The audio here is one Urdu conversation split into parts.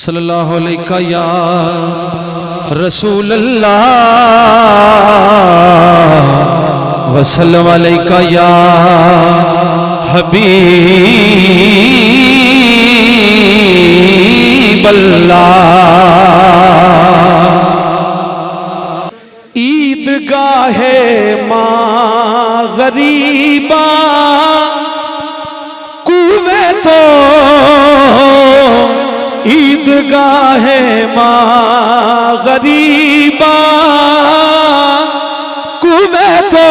صلی اللہ علیہ یا رسول اللہ وسلم علیہ یا حبیب اللہ۔ عیدگاہ ماں غریبا کوے تو عیدگاہ ماں غریبا کوے تو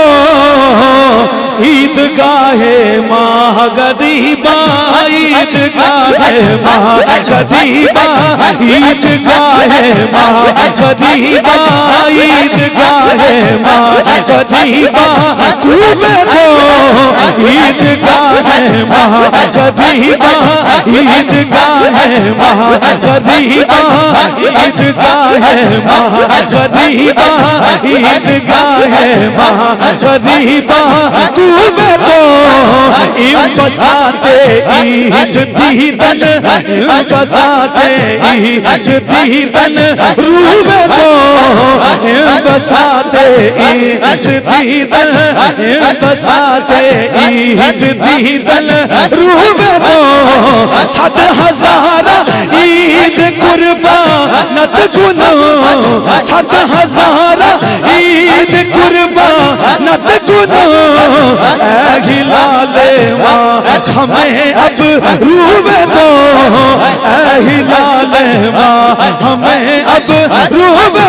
عیدگاہ ماں غریبا عیدگاہ ماں غریبا عیدگاہ ماں غریبا عیدگاہ ماں غریبا کوے تو عیدگاہ ماں غریبا عیدگاہ ماں غریبا عیدگاہ ماں غریبا عیدگاہ ماں غریبا کوے تو بساتے عید دیدن بساتے عید دیدن روبے تو بساتے عید دیدن بساتے عید دیدن روبے تو 7,000 عید قربانت گنو 7,000 عید قربانت گنو اے ہلال ماں ہمیں اب روبے دو اے ہلال ماں ہمیں اب روبے